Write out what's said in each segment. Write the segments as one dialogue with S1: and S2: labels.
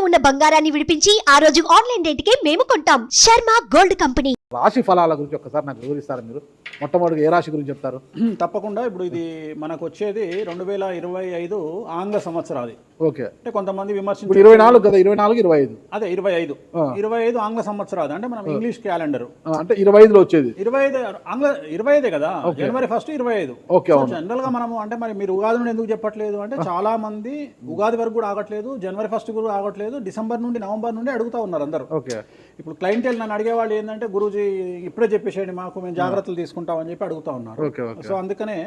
S1: ఉన్న బంగారాన్ని విడిపించి ఆ రోజు ఆన్లైన్ రేటుకే మేము కొంటాం. Sharma gold company.
S2: రాశి ఫలాల గురించి ఒక్కసారి నాకు వివరిస్తారా మీరు? మొట్టమొదటి ఏ రాశి గురించి చెప్తారు?
S3: తప్పకుండా. ఇప్పుడు ఇది మనకు వచ్చేది 2025 ఆంగ్ల సంవత్సరాది.
S2: ఓకే.
S3: అంటే కొంతమంది విమర్శించారు
S2: 24 కదా, 24 25
S3: అదే 25 ఆంగ్ల సంవత్సరాది అంటే మనం ఇంగ్లీష్ క్యాలెండర్
S2: అంటే 25లో వచ్చేది
S3: 25 ఆంగ్ల 25 కదా, జనవరి 1 25.
S2: ఓకే.
S3: జనరల్ గా మనము అంటే మరి మీరు ఉగాది నుండి ఎందుకు చెప్పట్లేదు అంటే చాలా మంది ఉగాది వరకు కూడా ఆగట్లేదు, జనవరి 1 కూడా ఆగట్లేదు, డిసెంబర్ నుండి నవంబర్ నుండి అడుగుతా ఉన్నారు అందరూ.
S2: ఓకే.
S3: ఇప్పుడు క్లయింటెల్ నన్ను అడిగేవాళ్ళు ఏంటంటే గురూజీ ఇప్పుడే చెప్పేసేయండి మాకు, మేము జాగ్రత్తలు తీసుకుంటామని చెప్పి అడుగుతా ఉన్నారు. సో అందుకనే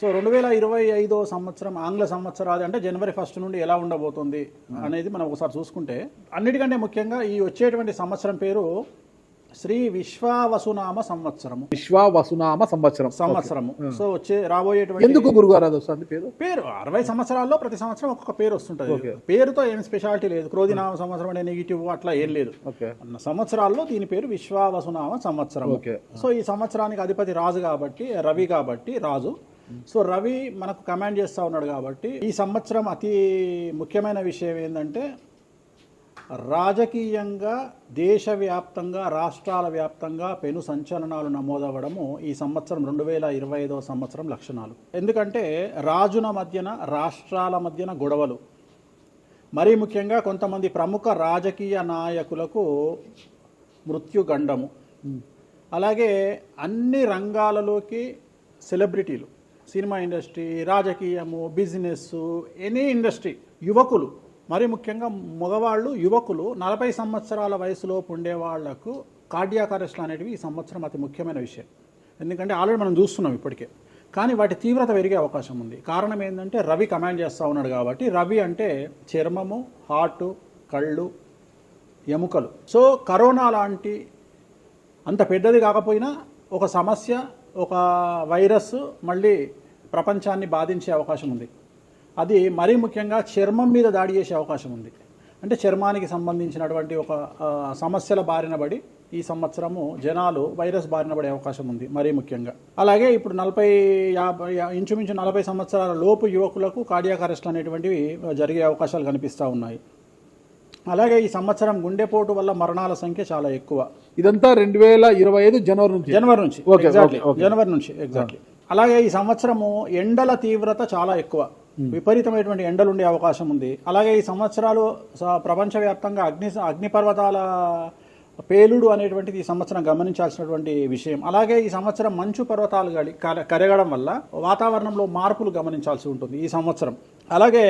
S3: 2025 సంవత్సరం ఆంగ్ల సంవత్సరాది అంటే జనవరి 1 నుండి ఎలా ఉండబోతుంది అనేది మనం ఒకసారి చూసుకుంటే, అన్నిటికంటే ముఖ్యంగా ఈ వచ్చేటువంటి సంవత్సరం పేరు శ్రీ విశ్వావసునామ సంవత్సరము.
S2: విశ్వావసునామ సంవత్సరము.
S3: సో రాబోయేటువంటి
S2: ఎందుకు గురుగారు అది వస్తుంది
S3: పేరు 60 సంవత్సరాల్లో ప్రతి సంవత్సరం ఒక్కొక్క పేరు వస్తుంటది. పేరుతో ఏం స్పెషాలిటీ లేదు. క్రోధినామ సంవత్సరం అనే నెగిటివ్ అట్లా ఏం లేదు. సంవత్సరాల్లో దీని పేరు విశ్వావసునామ సంవత్సరం. సో ఈ సంవత్సరానికి అధిపతి రాజు కాబట్టి, రవి కాబట్టి రాజు. సో రవి మనకు కమాండ్ చేస్తూ ఉన్నాడు కాబట్టి ఈ సంవత్సరం అతి ముఖ్యమైన విషయం ఏంటంటే రాజకీయంగా దేశవ్యాప్తంగా రాష్ట్రాల వ్యాప్తంగా పెను సంచలనాలు నమోదవ్వడము ఈ సంవత్సరం 2025 సంవత్సరం లక్షణాలు. ఎందుకంటే రాజుల మధ్యన రాష్ట్రాల మధ్యన గొడవలు, మరీ ముఖ్యంగా కొంతమంది ప్రముఖ రాజకీయ నాయకులకు మృత్యుగండము, అలాగే అన్ని రంగాలలోకి సెలబ్రిటీలు, సినిమా ఇండస్ట్రీ, రాజకీయము, బిజినెస్, ఎనీ ఇండస్ట్రీ, యువకులు, మరి ముఖ్యంగా మగవాళ్ళు యువకులు 40 సంవత్సరాల వయసులోపు ఉండే వాళ్లకు కార్డియాక్ అరెస్ట్లు అనేటివి ఈ సంవత్సరం అతి ముఖ్యమైన విషయం. ఎందుకంటే ఆల్రెడీ మనం చూస్తున్నాం ఇప్పటికే, కానీ వాటి తీవ్రత పెరిగే అవకాశం ఉంది. కారణం ఏంటంటే రవి కమాండ్ చేస్తూ ఉన్నాడు కాబట్టి. రవి అంటే చర్మము, హార్టు, కళ్ళు, ఎముకలు. సో కరోనా లాంటి అంత పెద్దది కాకపోయినా ఒక సమస్య, ఒక వైరస్ మళ్ళీ ప్రపంచాన్ని బాధించే అవకాశం ఉంది. అది మరీ ముఖ్యంగా చర్మం మీద దాడి చేసే అవకాశం ఉంది. అంటే చర్మానికి సంబంధించినటువంటి ఒక సమస్యల బారిన పడి ఈ సంవత్సరము జనాలు వైరస్ బారిన పడే అవకాశం ఉంది మరీ ముఖ్యంగా. అలాగే ఇప్పుడు ఇంచుమించు 40 సంవత్సరాల లోపు యువకులకు కార్డియాక్ అరెస్ట్ అనేటువంటివి జరిగే అవకాశాలు కనిపిస్తూ ఉన్నాయి. అలాగే ఈ సంవత్సరం గుండెపోటు వల్ల మరణాల సంఖ్య చాలా ఎక్కువ.
S2: ఇదంతా 2025 జనవరి నుంచి
S3: ఎగ్జాక్ట్లీ. అలాగే ఈ సంవత్సరము ఎండల తీవ్రత చాలా ఎక్కువ, విపరీతమైనటువంటి ఎండలు ఉండే అవకాశం ఉంది. అలాగే ఈ సంవత్సరాలు ప్రపంచవ్యాప్తంగా అగ్నిపర్వతాల పేలుడు అనేటువంటిది ఈ సంవత్సరం గమనించాల్సినటువంటి విషయం. అలాగే ఈ సంవత్సరం మంచు పర్వతాలు కరగడం వల్ల వాతావరణంలో మార్పులు గమనించాల్సి ఉంటుంది ఈ సంవత్సరం. అలాగే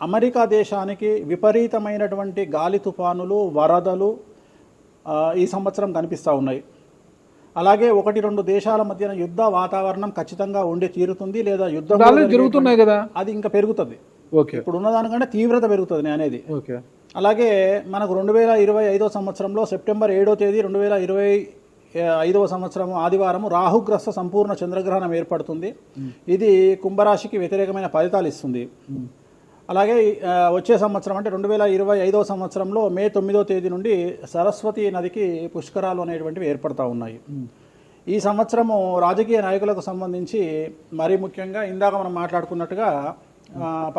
S3: అమెరికా దేశానికి విపరీతమైనటువంటి గాలి తుఫానులు, వరదలు ఈ సంవత్సరం కనిపిస్తూ ఉన్నాయి. అలాగే 1-2 దేశాల మధ్యన యుద్ధ వాతావరణం ఖచ్చితంగా ఉండి తీరుతుంది, లేదా యుద్ధం
S2: జరుగుతున్నాయి కదా, అది
S3: ఇంకా పెరుగుతుంది. ఇప్పుడు ఉన్నదానికంటే తీవ్రత పెరుగుతుంది అనేది. అలాగే మనకు 2025 సంవత్సరంలో సెప్టెంబర్ 7వ తేదీ 2025 సంవత్సరం ఆదివారం రాహుగ్రస్త సంపూర్ణ చంద్రగ్రహణం ఏర్పడుతుంది. ఇది కుంభరాశికి వ్యతిరేకమైన ఫలితాలు ఇస్తుంది. అలాగే వచ్చే సంవత్సరం అంటే 2025 సంవత్సరంలో మే 9వ తేదీ నుండి సరస్వతి నదికి పుష్కరాలు అనేటువంటివి ఏర్పడతా ఉన్నాయి. ఈ సంవత్సరము రాజకీయ నాయకులకు సంబంధించి మరీ ముఖ్యంగా ఇందాక మనం మాట్లాడుకున్నట్టుగా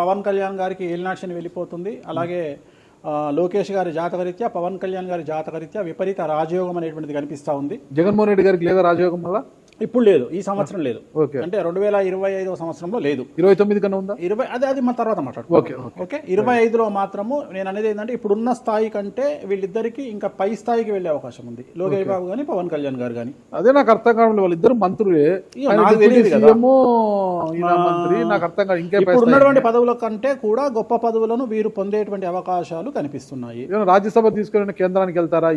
S3: పవన్ కళ్యాణ్ గారికి ఏలినాటి వెళ్ళిపోతుంది. అలాగే లోకేష్ గారి జాతకరీత్యా, పవన్ కళ్యాణ్ గారి జాతకరీత్యా విపరీత రాజయోగం అనేటువంటిది కనిపిస్తూ ఉంది.
S2: జగన్మోహన్ రెడ్డి గారికి లేదా రాజయోగం వల్ల?
S3: ఇప్పుడు లేదు, ఈ సంవత్సరం లేదు. అంటే 2025 సంవత్సరంలో లేదు.
S2: 29 కన్నా ఉందా?
S3: అది మన తర్వాత మాట్లాడుకోవాలి. ఓకే. 25లో మాత్రము నేను అనేది ఏంటంటే ఇప్పుడున్న స్థాయి కంటే వీళ్ళిద్దరికి ఇంకా పై స్థాయికి వెళ్లే అవకాశం ఉంది, లోకేష్ బాబు గానీ పవన్ కళ్యాణ్ గారు కానీ.
S2: అదే నాకు అర్థం కావడం, వాళ్ళిద్దరు మంత్రులే, నాకు అర్థం కాదు. ఇంకా
S3: ఇప్పుడు ఉన్నటువంటి పదవుల కంటే కూడా గొప్ప పదవులను వీరు పొందేటువంటి అవకాశాలు కనిపిస్తున్నాయి.
S2: రాజ్యసభ తీసుకుని కేంద్రానికి వెళ్తారా?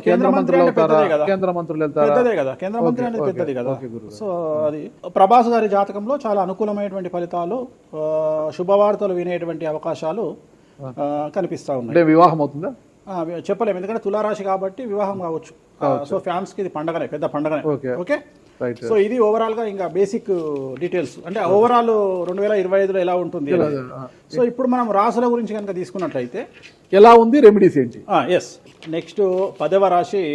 S2: కేంద్ర మంత్రులు వెళ్తారా? కేంద్ర మంత్రులు వెళ్తారా?
S3: పెద్దదే కదా, కేంద్ర మంత్రి అనేది పెద్దది కదా. సో అది ప్రభాస్ గారి జాతకంలో చాలా అనుకూలమైనటువంటి ఫలితాలు, శుభవార్తలు వినేటువంటి అవకాశాలు కనిపిస్తా ఉన్నాయి.
S2: వివాహం అవుతుందా
S3: చెప్పలేము, ఎందుకంటే తులారాశి కాబట్టి వివాహం కావచ్చు. సో ఫ్యాన్స్ కి ఇది పండగనే, పెద్ద పండగనే. ఓకే. సో ఇది ఓవరాల్ గా ఇంకా బేసిక్ డీటెయిల్స్, అంటే ఓవరాల్ 2025లో ఎలా ఉంటుంది. సో ఇప్పుడు మనం రాశుల గురించి కనుక తీసుకున్నట్లయితే
S2: ఎలా ఉంది, రెమెడీస్ ఏంటి?
S3: నెక్స్ట్ 10వ రాశి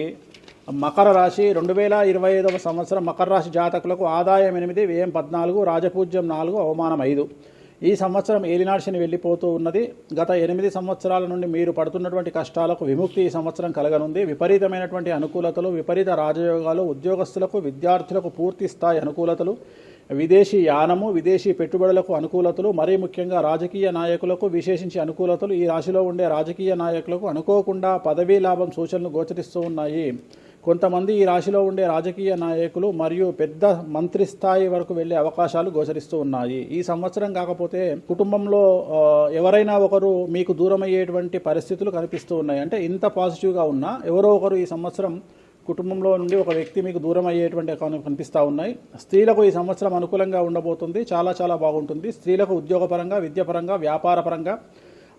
S3: మకర రాశి. 2025 సంవత్సరం మకర రాశి జాతకులకు ఆదాయం 8, వ్యయం 14, రాజపూజ్యం 4, అవమానం 5. ఈ సంవత్సరం ఏలినాడు శని వెళ్ళిపోతూ ఉన్నది. గత 8 సంవత్సరాల నుండి మీరు పడుతున్నటువంటి కష్టాలకు విముక్తి ఈ సంవత్సరం కలగనుంది. విపరీతమైనటువంటి అనుకూలతలు, విపరీత రాజయోగాలు, ఉద్యోగస్తులకు, విద్యార్థులకు పూర్తి స్థాయి అనుకూలతలు, విదేశీ యానము, విదేశీ పెట్టుబడులకు అనుకూలతలు, మరీ ముఖ్యంగా రాజకీయ నాయకులకు విశేషించి అనుకూలతలు. ఈ రాశిలో ఉండే రాజకీయ నాయకులకు అనుకోకుండా పదవీ లాభం సూచనలు గోచరిస్తూ ఉన్నాయి. కొంతమంది ఈ రాశిలో ఉండే రాజకీయ నాయకులు మరియు పెద్ద మంత్రి స్థాయి వరకు వెళ్లే అవకాశాలు గోచరిస్తూ ఉన్నాయి. ఈ సంవత్సరం కాకపోతే కుటుంబంలో ఎవరైనా ఒకరు మీకు దూరం అయ్యేటువంటి పరిస్థితులు కనిపిస్తూ ఉన్నాయి. అంటే ఇంత పాజిటివ్గా ఉన్నా ఎవరో ఒకరు ఈ సంవత్సరం కుటుంబంలో నుండి ఒక వ్యక్తి మీకు దూరం అయ్యేటువంటి కనిపిస్తూ ఉన్నాయి. స్త్రీలకు ఈ సంవత్సరం అనుకూలంగా ఉండబోతుంది. చాలా చాలా బాగుంటుంది. స్త్రీలకు ఉద్యోగపరంగా, విద్యాపరంగా, వ్యాపారపరంగా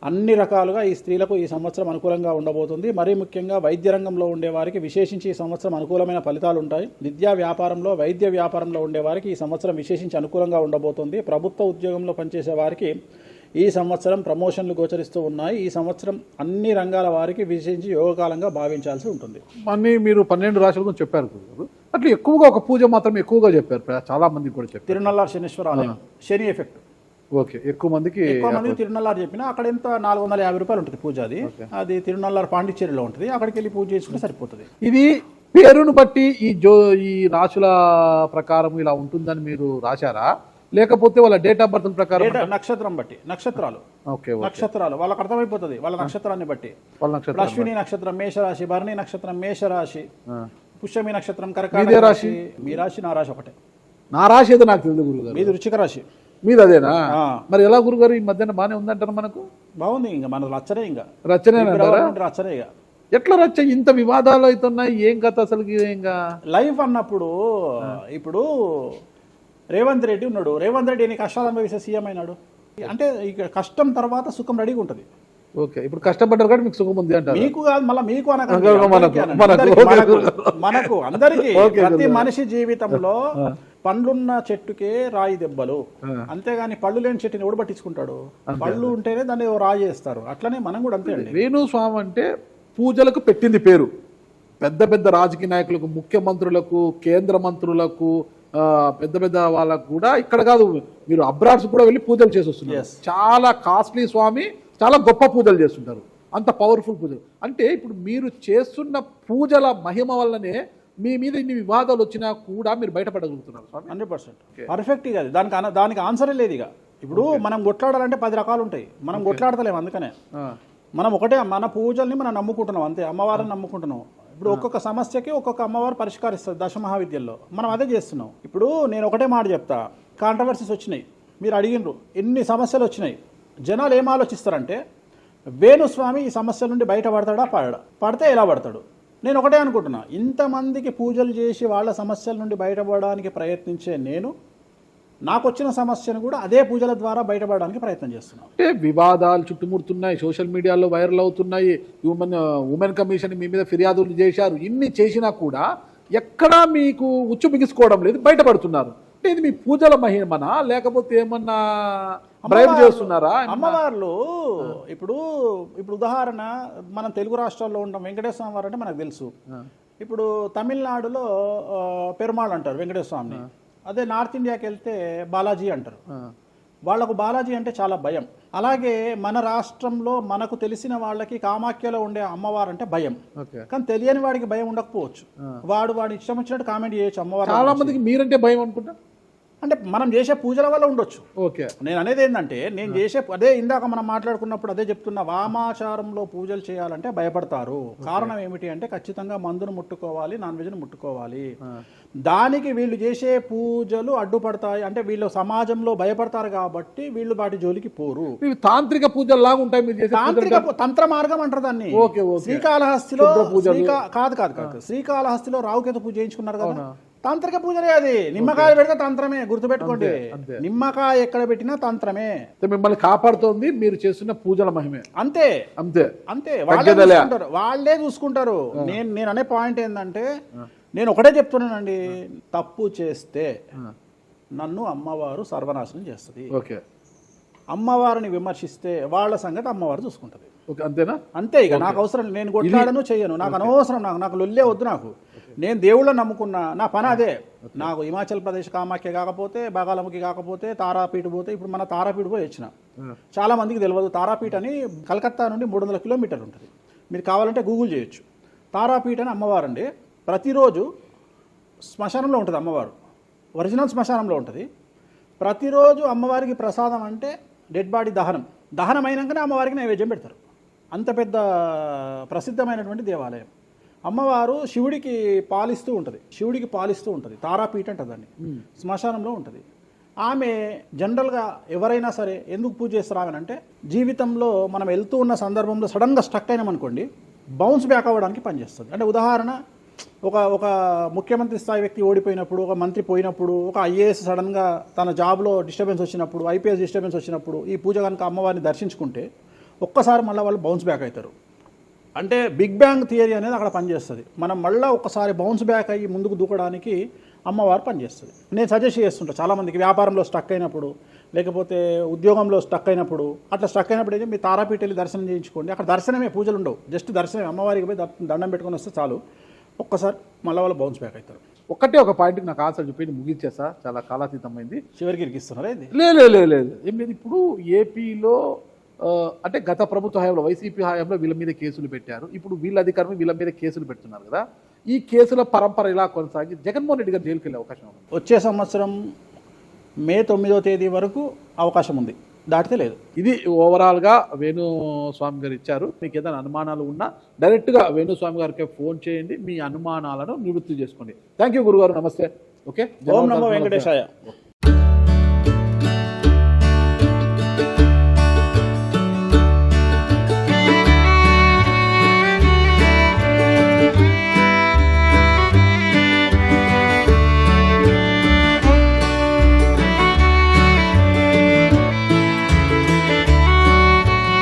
S3: అన్ని రకాలుగా ఈ స్త్రీలకు ఈ సంవత్సరం అనుకూలంగా ఉండబోతుంది. మరీ ముఖ్యంగా వైద్య రంగంలో ఉండేవారికి విశేషించి ఈ సంవత్సరం అనుకూలమైన ఫలితాలు ఉంటాయి. విద్యా వ్యాపారంలో, వైద్య వ్యాపారంలో ఉండేవారికి ఈ సంవత్సరం విశేషించి అనుకూలంగా ఉండబోతుంది. ప్రభుత్వ ఉద్యోగంలో పనిచేసే వారికి ఈ సంవత్సరం ప్రమోషన్లు గోచరిస్తూ ఉన్నాయి. ఈ సంవత్సరం అన్ని రంగాల వారికి విశేషించి యోగకాలంగా భావించాల్సి ఉంటుంది.
S2: అన్ని మీరు 12 రాశుల గురించి చెప్పారు గురుగారు. అట్లా ఎక్కువగా ఒక పూజ మాత్రం ఎక్కువగా చెప్పారు, చాలా మందికి కూడా చెప్పారు.
S3: తిరునల్లారు శనీశ్వర ఆలయం, శని ఎఫెక్ట్.
S2: ఓకే, ఎక్కువ మందికి
S3: తిరునల్లారు చెప్పిన అక్కడ ఎంత 450 రూపాయలు ఉంటుంది పూజ. అది తిరునల్లారు పాండిచ్చేరిలో ఉంటుంది. అక్కడికి వెళ్ళి పూజ చేసుకుంటే సరిపోతుంది.
S2: ఇది పేరును బట్టి ఈ రాశుల ప్రకారం ఇలా ఉంటుందని మీరు రాశారా, లేకపోతే వాళ్ళ డేట్ ఆఫ్ బర్త్ ప్రకారం?
S3: నక్షత్రం బట్టి, నక్షత్రాలు.
S2: ఓకే,
S3: నక్షత్రాలు వాళ్ళకి అర్థమైపోతుంది వాళ్ళ నక్షత్రాన్ని బట్టి. అశ్విని నక్షత్రం మేషరాశి, భరణి నక్షత్రం మేషరాశి, పుష్యమి నక్షత్రం కర్కాటక రాశి. మీ రాశి నా రాశి ఒకటే.
S2: నా రాశి ఏదో నాకు తెలియదు గురుగారు.
S3: మీది వృశ్చిక రాశి.
S2: మీది అదేనా? మరి ఎలా గురుగారు ఈ మధ్యన బాగానే ఉందంటారు? మనకు బాగుంది.
S3: ఇంకా మన రచ్చనే, ఇంకా
S2: రచ్చనే
S3: రచ్చనే. ఇక
S2: ఎట్లా రచ్చ? ఇంత వివాదాలు అవుతున్నాయి, ఏం కథ అసలు? ఇంకా
S3: లైఫ్ అన్నప్పుడు ఇప్పుడు రేవంత్ రెడ్డి ఉన్నాడు. రేవంత్ రెడ్డి ఎన్ని కష్టాలు అనుభవిస్తే సీఎం అయినాడు. అంటే ఇక కష్టం తర్వాత సుఖం రెడీగా ఉంటుంది.
S2: ఓకే, ఇప్పుడు కష్టపడ్డారు కాబట్టి మీకు సుఖం ఉంది అంటారు.
S3: మీకు కాదు, మళ్ళీ మీకు మనకు అందరికీ. ప్రతి మనిషి జీవితంలో పండ్లున్న చెట్టుకే రాయి దెబ్బలు, అంతేగాని పళ్ళు లేని చెట్టుని ఎవడు పట్టించుకుంటాడు? పళ్ళు ఉంటేనే దాన్ని రాయి చేస్తారు. అట్లనే మనం కూడా అంతే అండి.
S2: వేణుస్వామి అంటే పూజలకు పెట్టింది పేరు. పెద్ద పెద్ద రాజకీయ నాయకులకు, ముఖ్యమంత్రులకు, కేంద్ర మంత్రులకు, పెద్ద పెద్ద వాళ్ళకు కూడా ఇక్కడ కాదు, మీరు అబ్రాడ్స్ కూడా వెళ్ళి పూజలు చేసి వస్తున్నారు. చాలా కాస్ట్లీ స్వామి, చాలా గొప్ప పూజలు చేస్తుంటారు, అంత పవర్ఫుల్ పూజలు. అంటే ఇప్పుడు మీరు చేస్తున్న పూజల మహిమ వల్లనే మీ మీద ఇన్ని వివాదాలు వచ్చినా కూడా మీరు బయటపడగలుగుతున్నారు.
S3: 100% పర్ఫెక్ట్. ఇక దానికి ఆన్సరే లేదు. ఇక ఇప్పుడు మనం కొట్లాడాలంటే 10 రకాలు ఉంటాయి, మనం కొట్లాడతలేము. అందుకనే మనం ఒకటే, మన పూజల్ని మనం నమ్ముకుంటున్నాం అంతే, అమ్మవారిని నమ్ముకుంటున్నాం. ఇప్పుడు ఒక్కొక్క సమస్యకి ఒక్కొక్క అమ్మవారు పరిష్కరిస్తారు దశమహావిద్యల్లో. మనం అదే చేస్తున్నాం. ఇప్పుడు నేను ఒకటే మాట చెప్తా, కాంట్రవర్సీస్ వచ్చినాయి, మీరు అడిగినరు, ఎన్ని సమస్యలు వచ్చినాయి. జనాలు ఏం ఆలోచిస్తారంటే వేణుస్వామి ఈ సమస్యల నుండి బయటపడతాడా, పడితే ఎలా పడతాడు? నేను ఒకటే అనుకుంటున్నా, ఇంతమందికి పూజలు చేసి వాళ్ళ సమస్యల నుండి బయటపడడానికి ప్రయత్నించే నేను నాకు వచ్చిన సమస్యను కూడా అదే పూజల ద్వారా బయటపడడానికి ప్రయత్నం చేస్తున్నాను.
S2: అంటే వివాదాలు చుట్టుముడుతున్నాయి, సోషల్ మీడియాలో వైరల్ అవుతున్నాయి, ఉమెన్ కమిషన్ మీ మీద ఫిర్యాదులు చేశారు. ఇన్ని చేసినా కూడా ఎక్కడా మీకు ఉచ్చు బిగుసుకోవడం లేదు, బయటపడుతున్నారు. అంటే ఇది మీ పూజల మహిమనా, లేకపోతే ఏమన్నా బ్రైబ్ చేస్తున్నారా?
S3: అమ్మవార్లు ఇప్పుడు ఉదాహరణ, మనం తెలుగు రాష్ట్రాల్లో ఉంటాం, వెంకటేశ్వర వారు అంటే మనకు తెలుసు. ఇప్పుడు తమిళనాడులో పెరుమాళ్ అంటారు వెంకటేశ్వర స్వామిని. అదే నార్త్ ఇండియాకి వెళ్తే బాలాజీ అంటారు. వాళ్లకు బాలాజీ అంటే చాలా భయం. అలాగే మన రాష్ట్రంలో మనకు తెలిసిన వాళ్ళకి కామాఖ్యలో ఉండే అమ్మవారు అంటే భయం. కానీ తెలియని వాడికి భయం ఉండకపోవచ్చు, వాడి ఇష్టం వచ్చినట్టు కామెంట్ చేయొచ్చు అమ్మవారు.
S2: చాలా మందికి మీరంటే భయం అనుకుంటా.
S3: అంటే మనం చేసే పూజల వల్ల ఉండొచ్చు.
S2: ఓకే,
S3: నేను అనేది ఏంటంటే, నేను చేసే అదే ఇందాక మనం మాట్లాడుకున్నప్పుడు అదే చెప్తున్నా, వామాచారంలో పూజలు చేయాలంటే భయపడతారు. కారణం ఏమిటి అంటే ఖచ్చితంగా మందును ముట్టుకోవాలి, నాన్ వెజ్ను ముట్టుకోవాలి. దానికి వీళ్ళు చేసే పూజలు అడ్డుపడతాయి. అంటే వీళ్ళు సమాజంలో భయపడతారు కాబట్టి వీళ్ళు వాటి జోలికి పోరు.
S2: తాంత్రిక పూజలు లాగా ఉంటాయి మీరు చేసే.
S3: తాంత్రిక తంత్ర మార్గం అంటారు దాన్ని. శ్రీకాళహస్తిలో కాదు శ్రీకాళహస్తిలో రావుకేతు పూజ చేయించుకున్నారు కదా, తాంత్రిక పూజలే అది. నిమ్మకాయ పెడితే తంత్రమే, గుర్తుపెట్టుకోండి. నిమ్మకాయ ఎక్కడ పెట్టినా తంత్రమే.
S2: మిమ్మల్ని కాపాడుతోంది మీరు చేస్తున్న పూజల మహిమే.
S3: అంతే అంతే అంతే, వాళ్ళే చూసుకుంటారు. నేను అనే పాయింట్ ఏంటంటే, నేను ఒకటే చెప్తున్నానండి, తప్పు చేస్తే నన్ను అమ్మవారు సర్వనాశనం చేస్తుంది. అమ్మవారిని విమర్శిస్తే వాళ్ళ సంగతి అమ్మవారు చూసుకుంటది.
S2: అంతేనా?
S3: అంతే. ఇక నాకు అవసరం, నేను కొట్లాడను చెయ్యను, నాకు అనవసరం, నాకు లొల్లే వద్దు. నేను దేవుళ్ళని నమ్ముకున్నా, నా పని అదే. నాకు హిమాచల్ ప్రదేశ్ కామాఖ్య కాకపోతే, బాగాలముఖి కాకపోతే, తారాపీఠ పోతే, ఇప్పుడు మన తారాపీఠ పోయి వచ్చిన. చాలా మందికి తెలియదు తారాపీఠ అని కలకత్తా నుండి 300 కిలోమీటర్లు ఉంటుంది. మీరు కావాలంటే గూగుల్ చేయొచ్చు. తారాపీఠ అని అమ్మవారు అండి. ప్రతిరోజు శ్మశానంలో ఉంటుంది అమ్మవారు, ఒరిజినల్ శ్మశానంలో ఉంటుంది. ప్రతిరోజు అమ్మవారికి ప్రసాదం అంటే డెడ్ బాడీ దహనం అయినాకనే అమ్మవారికి నైవేద్యం పెడతారు. అంత పెద్ద ప్రసిద్ధమైనటువంటి దేవాలయం. అమ్మవారు శివుడికి పాలిస్తూ ఉంటుంది. తారాపీఠ అంటుంది దాన్ని. శ్మశానంలో ఉంటుంది. ఆమె జనరల్గా ఎవరైనా సరే ఎందుకు పూజ చేస్తారాగనంటే, జీవితంలో మనం వెళ్తూ ఉన్న సందర్భంలో సడన్గా స్టక్ అయినామనుకోండి, బౌన్స్ బ్యాక్ అవ్వడానికి పనిచేస్తుంది. అంటే ఉదాహరణ, ఒక ముఖ్యమంత్రి స్థాయి వ్యక్తి ఓడిపోయినప్పుడు, ఒక మంత్రి పోయినప్పుడు, ఒక ఐఏఎస్ సడన్గా తన జాబ్లో డిస్టర్బెన్స్ వచ్చినప్పుడు, ఐపీఎస్ డిస్టర్బెన్స్ వచ్చినప్పుడు ఈ పూజ కనుక అమ్మవారిని దర్శించుకుంటే ఒక్కసారి మళ్ళీ వాళ్ళు బౌన్స్ బ్యాక్ అవుతారు. అంటే బిగ్ బ్యాంగ్ థియరీ అనేది అక్కడ పనిచేస్తుంది. మనం మళ్ళీ ఒక్కసారి బౌన్స్ బ్యాక్ అయ్యి ముందుకు దూకడానికి అమ్మవారు పనిచేస్తుంది. నేను సజెస్ట్ చేస్తుంటా చాలామందికి, వ్యాపారంలో స్టక్ అయినప్పుడు, లేకపోతే ఉద్యోగంలో స్టక్ అయినప్పుడు, అట్లా స్టక్ అయినప్పుడు అయితే మీ తారాపీఠ వెళ్ళి దర్శనం చేయించుకోండి. అక్కడ దర్శనమే, పూజలు ఉండవు, జస్ట్ దర్శనమే. అమ్మవారికి పోయి దండం పెట్టుకొని వస్తే చాలు, ఒక్కసారి మళ్ళీ వాళ్ళు బౌన్స్ బ్యాక్ అవుతారు.
S2: ఒక పాయింట్కి నాకు ఆన్సర్ చెప్పి ముగించేసా, చాలా కాలాతీతమైంది.
S3: చివరికి ఇరికిస్తున్నారా ఇది?
S2: లేదు ఏం లేదు. ఇప్పుడు ఏపీలో అంటే గత ప్రభుత్వ హయాంలో, వైసీపీ హయాంలో వీళ్ళ మీద కేసులు పెట్టారు. ఇప్పుడు వీళ్ళ అధికారం వీళ్ళ మీద కేసులు పెడుతున్నారు కదా. ఈ కేసుల పరంపర ఇలా కొనసాగి జగన్మోహన్ రెడ్డి గారు జైలుకి వెళ్ళే అవకాశం ఉంది.
S3: వచ్చే సంవత్సరం మే 9వ తేదీ వరకు అవకాశం ఉంది, దాటితే లేదు.
S2: ఇది ఓవరాల్గా వేణుస్వామి గారు ఇచ్చారు. మీకు ఏదైనా అనుమానాలు ఉన్నా డైరెక్ట్గా వేణుస్వామి గారికి ఫోన్ చేయండి, మీ అనుమానాలను నివృత్తి చేసుకోండి. థ్యాంక్ యూ గురుగారు, నమస్తే. ఓకే,
S3: ఓం నమో వెంకటేశాయ.